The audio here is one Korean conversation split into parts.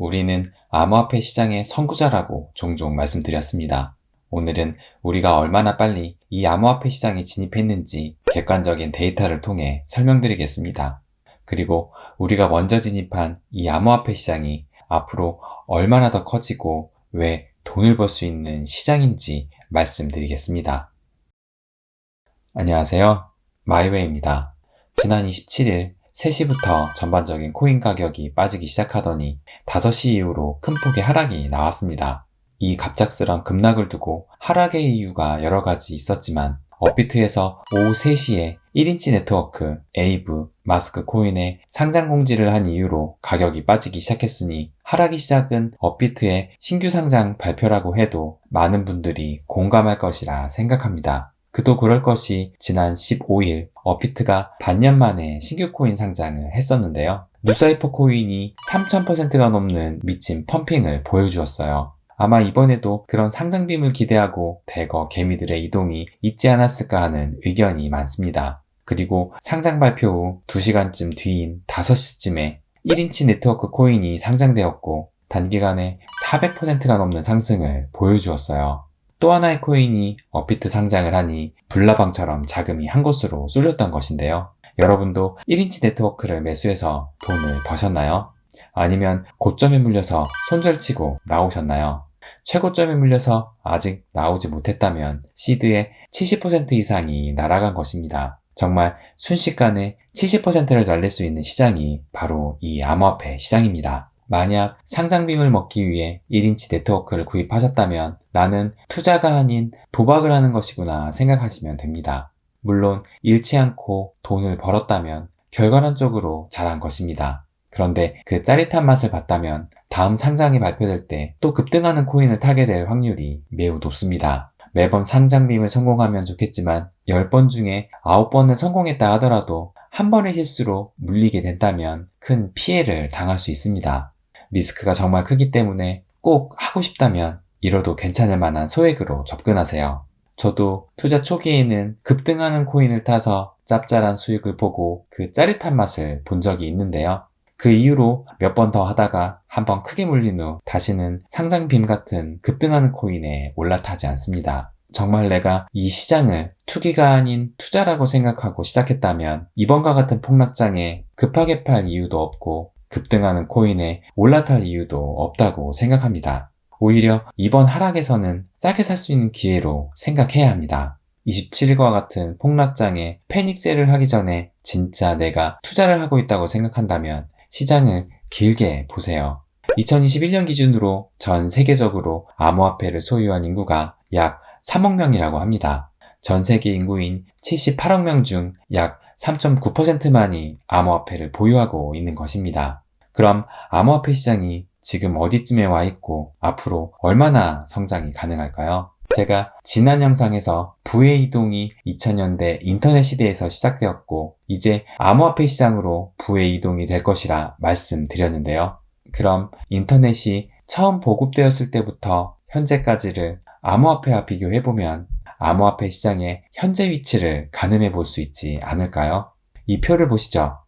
우리는 암호화폐 시장의 선구자라고 종종 말씀드렸습니다. 오늘은 우리가 얼마나 빨리 이 암호화폐 시장에 진입했는지 객관적인 데이터를 통해 설명드리겠습니다. 그리고 우리가 먼저 진입한 이 암호화폐 시장이 앞으로 얼마나 더 커지고 왜 돈을 벌 수 있는 시장인지 말씀드리겠습니다. 안녕하세요. 마이웨이입니다. 지난 27일 3시부터 전반적인 코인 가격이 빠지기 시작하더니 5시 이후로 큰 폭의 하락이 나왔습니다. 이 갑작스런 급락을 두고 하락의 이유가 여러 가지 있었지만 업비트에서 오후 3시에 1인치 네트워크 에이브 마스크 코인의 상장 공지를 한 이유로 가격이 빠지기 시작했으니 하락이 시작은 업비트의 신규 상장 발표라고 해도 많은 분들이 공감할 것이라 생각합니다. 그도 그럴 것이 지난 15일 업비트가 반년 만에 신규 코인 상장을 했었는데요. 누사이퍼 코인이 3000%가 넘는 미친 펌핑을 보여주었어요. 아마 이번에도 그런 상장빔을 기대하고 대거 개미들의 이동이 있지 않았을까 하는 의견이 많습니다. 그리고 상장 발표 후 2시간쯤 뒤인 5시쯤에 1인치 네트워크 코인이 상장되었고 단기간에 400%가 넘는 상승을 보여주었어요. 또 하나의 코인이 업비트 상장을 하니 불나방처럼 자금이 한 곳으로 쏠렸던 것인데요. 여러분도 1인치 네트워크를 매수해서 돈을 버셨나요? 아니면 고점에 물려서 손절치고 나오셨나요? 최고점에 물려서 아직 나오지 못했다면 시드의 70% 이상이 날아간 것입니다. 정말 순식간에 70%를 날릴 수 있는 시장이 바로 이 암호화폐 시장입니다. 만약 상장빔을 먹기 위해 1인치 네트워크를 구입하셨다면 나는 투자가 아닌 도박을 하는 것이구나 생각하시면 됩니다. 물론 잃지 않고 돈을 벌었다면 결과론적으로 잘한 것입니다. 그런데 그 짜릿한 맛을 봤다면 다음 상장이 발표될 때 또 급등하는 코인을 타게 될 확률이 매우 높습니다. 매번 상장빔을 성공하면 좋겠지만 10번 중에 9번은 성공했다 하더라도 한 번의 실수로 물리게 된다면 큰 피해를 당할 수 있습니다. 리스크가 정말 크기 때문에 꼭 하고 싶다면 잃어도 괜찮을 만한 소액으로 접근하세요. 저도 투자 초기에는 급등하는 코인을 타서 짭짤한 수익을 보고 그 짜릿한 맛을 본 적이 있는데요. 그 이후로 몇 번 더 하다가 한번 크게 물린 후 다시는 상장빔 같은 급등하는 코인에 올라타지 않습니다. 정말 내가 이 시장을 투기가 아닌 투자라고 생각하고 시작했다면 이번과 같은 폭락장에 급하게 팔 이유도 없고 급등하는 코인에 올라탈 이유도 없다고 생각합니다. 오히려 이번 하락에서는 싸게 살 수 있는 기회로 생각해야 합니다. 27일과 같은 폭락장에 패닉셀을 하기 전에 진짜 내가 투자를 하고 있다고 생각한다면 시장을 길게 보세요. 2021년 기준으로 전 세계적으로 암호화폐를 소유한 인구가 약 3억 명이라고 합니다. 전 세계 인구인 78억 명 중 약 3.9%만이 암호화폐를 보유하고 있는 것입니다. 그럼 암호화폐 시장이 지금 어디쯤에 와 있고 앞으로 얼마나 성장이 가능할까요? 제가 지난 영상에서 부의 이동이 2000년대 인터넷 시대에서 시작되었고 이제 암호화폐 시장으로 부의 이동이 될 것이라 말씀드렸는데요. 그럼 인터넷이 처음 보급되었을 때부터 현재까지를 암호화폐와 비교해보면 암호화폐 시장의 현재 위치를 가늠해 볼 수 있지 않을까요? 이 표를 보시죠.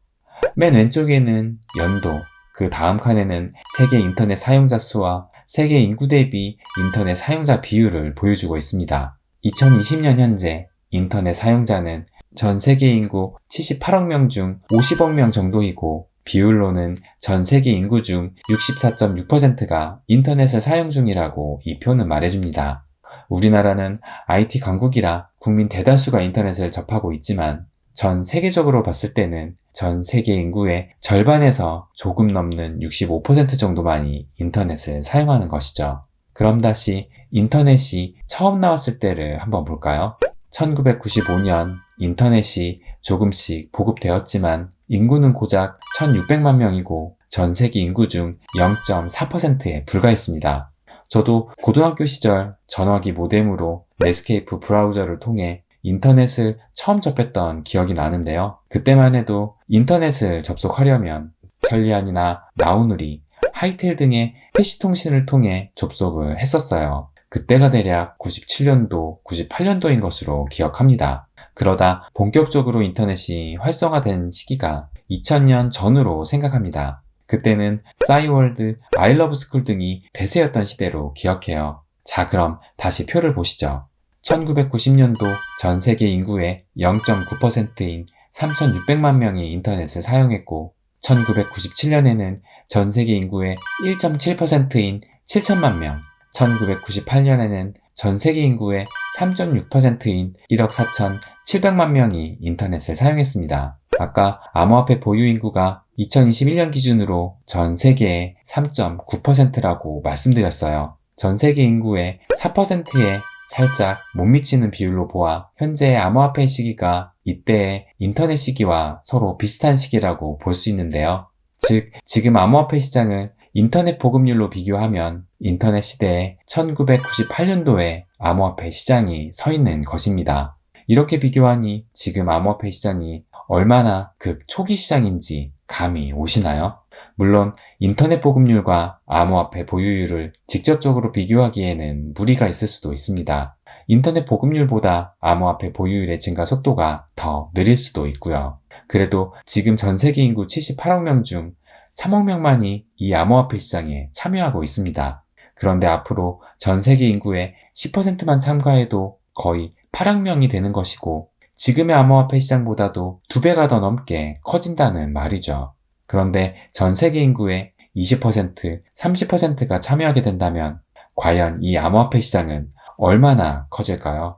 맨 왼쪽에는 연도, 그 다음 칸에는 세계 인터넷 사용자 수와 세계 인구 대비 인터넷 사용자 비율을 보여주고 있습니다. 2020년 현재 인터넷 사용자는 전 세계 인구 78억 명 중 50억 명 정도이고 비율로는 전 세계 인구 중 64.6%가 인터넷을 사용 중이라고 이 표는 말해줍니다. 우리나라는 IT 강국이라 국민 대다수가 인터넷을 접하고 있지만 전 세계적으로 봤을 때는 전 세계 인구의 절반에서 조금 넘는 65% 정도만이 인터넷을 사용하는 것이죠. 그럼 다시 인터넷이 처음 나왔을 때를 한번 볼까요? 1995년 인터넷이 조금씩 보급되었지만 인구는 고작 1600만 명이고 전 세계 인구 중 0.4%에 불과했습니다. 저도 고등학교 시절 전화기 모뎀으로 넷스케이프 브라우저를 통해 인터넷을 처음 접했던 기억이 나는데요. 그때만 해도 인터넷을 접속하려면 천리안이나 나우누리, 하이텔 등의 PC통신을 통해 접속을 했었어요. 그때가 대략 97년도, 98년도인 것으로 기억합니다. 그러다 본격적으로 인터넷이 활성화된 시기가 2000년 전으로 생각합니다. 그때는 싸이월드, 아이러브스쿨 등이 대세였던 시대로 기억해요. 자, 그럼 다시 표를 보시죠. 1990년도 전 세계 인구의 0.9%인 3,600만 명이 인터넷을 사용했고 1997년에는 전 세계 인구의 1.7%인 7천만 명, 1998년에는 전 세계 인구의 3.6%인 1억 4,700만 명이 인터넷을 사용했습니다. 아까 암호화폐 보유 인구가 2021년 기준으로 전 세계의 3.9%라고 말씀드렸어요. 전 세계 인구의 4%에 살짝 못 미치는 비율로 보아 현재의 암호화폐 시기가 이때의 인터넷 시기와 서로 비슷한 시기라고 볼 수 있는데요. 즉, 지금 암호화폐 시장을 인터넷 보급률로 비교하면 인터넷 시대의 1998년도에 암호화폐 시장이 서 있는 것입니다. 이렇게 비교하니 지금 암호화폐 시장이 얼마나 초기 시장인지 감이 오시나요? 물론 인터넷 보급률과 암호화폐 보유율을 직접적으로 비교하기에는 무리가 있을 수도 있습니다. 인터넷 보급률보다 암호화폐 보유율의 증가 속도가 더 느릴 수도 있고요. 그래도 지금 전 세계 인구 78억 명 중 3억 명만이 이 암호화폐 시장에 참여하고 있습니다. 그런데 앞으로 전 세계 인구의 10%만 참가해도 거의 8억 명이 되는 것이고 지금의 암호화폐 시장보다도 2배가 더 넘게 커진다는 말이죠. 그런데 전 세계 인구의 20%, 30%가 참여하게 된다면 과연 이 암호화폐 시장은 얼마나 커질까요?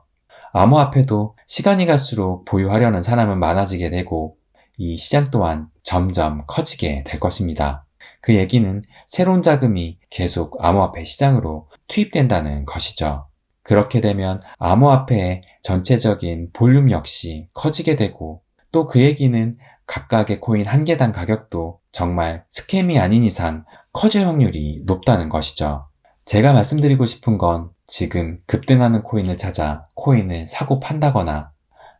암호화폐도 시간이 갈수록 보유하려는 사람은 많아지게 되고 이 시장 또한 점점 커지게 될 것입니다. 그 얘기는 새로운 자금이 계속 암호화폐 시장으로 투입된다는 것이죠. 그렇게 되면 암호화폐의 전체적인 볼륨 역시 커지게 되고 또 그 얘기는 각각의 코인 한 개당 가격도 정말 스캠이 아닌 이상 커질 확률이 높다는 것이죠. 제가 말씀드리고 싶은 건 지금 급등하는 코인을 찾아 코인을 사고 판다거나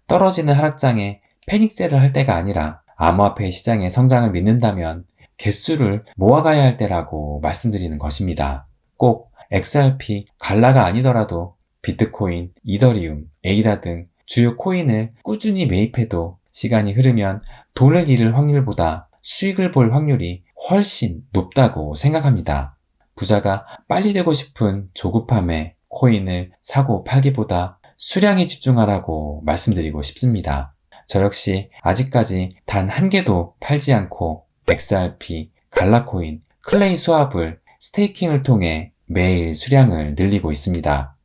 떨어지는 하락장에 패닉셀을 할 때가 아니라 암호화폐 시장의 성장을 믿는다면 개수를 모아가야 할 때라고 말씀드리는 것입니다. 꼭 XRP, 갈라가 아니더라도 비트코인, 이더리움, 에이다 등 주요 코인을 꾸준히 매입해도 시간이 흐르면 돈을 잃을 확률보다 수익을 볼 확률이 훨씬 높다고 생각합니다. 부자가 빨리 되고 싶은 조급함에 코인을 사고 팔기보다 수량에 집중하라고 말씀드리고 싶습니다. 저 역시 아직까지 단 한 개도 팔지 않고 XRP, 갈라코인, 클레이 수합을 스테이킹을 통해 매일 수량을 늘리고 있습니다.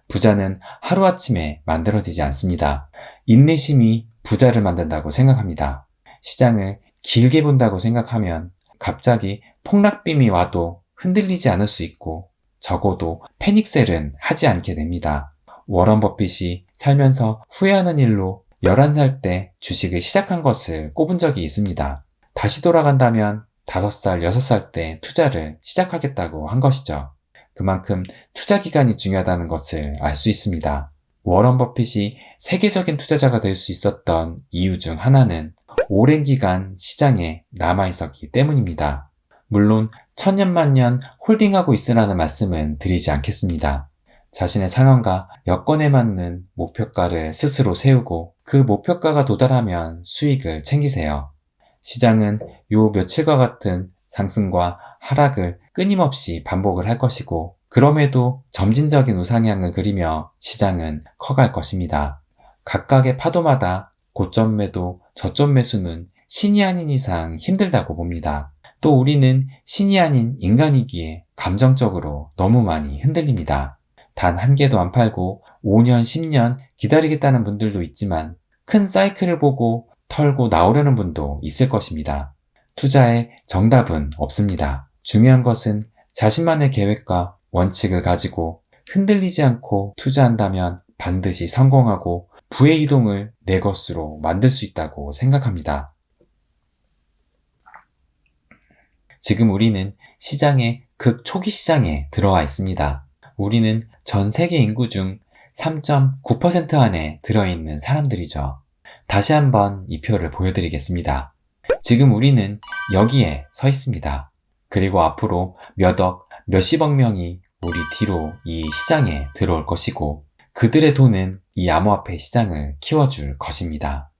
부자는 하루아침에 만들어지지 않습니다. 인내심이 부자를 만든다고 생각합니다. 시장을 길게 본다고 생각하면 갑자기 폭락빔이 와도 흔들리지 않을 수 있고 적어도 패닉셀은 하지 않게 됩니다. 워런 버핏이 살면서 후회하는 일로 11살 때 주식을 시작한 것을 꼽은 적이 있습니다. 다시 돌아간다면 5살, 6살 때 투자를 시작하겠다고 한 것이죠. 그만큼 투자 기간이 중요하다는 것을 알 수 있습니다. 워런 버핏이 세계적인 투자자가 될 수 있었던 이유 중 하나는 오랜 기간 시장에 남아있었기 때문입니다. 물론 천년만년 홀딩하고 있으라는 말씀은 드리지 않겠습니다. 자신의 상황과 여건에 맞는 목표가를 스스로 세우고 그 목표가가 도달하면 수익을 챙기세요. 시장은 요 며칠과 같은 상승과 하락을 끊임없이 반복을 할 것이고 그럼에도 점진적인 우상향을 그리며 시장은 커갈 것입니다. 각각의 파도마다 고점 매도, 저점 매수는 신이 아닌 이상 힘들다고 봅니다. 또 우리는 신이 아닌 인간이기에 감정적으로 너무 많이 흔들립니다. 단 한 개도 안 팔고 5년, 10년 기다리겠다는 분들도 있지만 큰 사이클을 보고 털고 나오려는 분도 있을 것입니다. 투자에 정답은 없습니다. 중요한 것은 자신만의 계획과 원칙을 가지고 흔들리지 않고 투자한다면 반드시 성공하고 부의 이동을 내 것으로 만들 수 있다고 생각합니다. 지금 우리는 시장의 극초기 시장에 들어와 있습니다. 우리는 전 세계 인구 중 3.9% 안에 들어있는 사람들이죠. 다시 한번 이 표를 보여드리겠습니다. 지금 우리는 여기에 서 있습니다. 그리고 앞으로 몇 억, 몇십억 명이 우리 뒤로 이 시장에 들어올 것이고 그들의 돈은 이 암호화폐 시장을 키워줄 것입니다.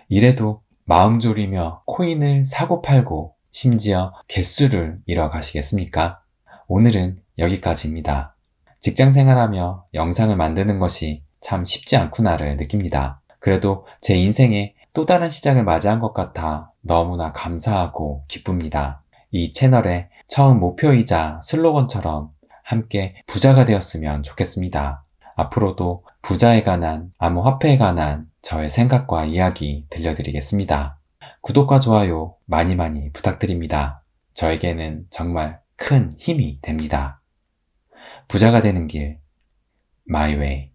이래도 마음 졸이며 코인을 사고 팔고 심지어 개수를 잃어가시겠습니까? 오늘은 여기까지입니다. 직장 생활하며 영상을 만드는 것이 참 쉽지 않구나를 느낍니다. 그래도 제 인생에 또 다른 시작을 맞이한 것 같아 너무나 감사하고 기쁩니다. 이 채널의 처음 목표이자 슬로건처럼 함께 부자가 되었으면 좋겠습니다. 앞으로도 부자에 관한, 암호화폐에 관한 저의 생각과 이야기 들려드리겠습니다. 구독과 좋아요 많이 많이 부탁드립니다. 저에게는 정말 큰 힘이 됩니다. 부자가 되는 길, 마이웨이.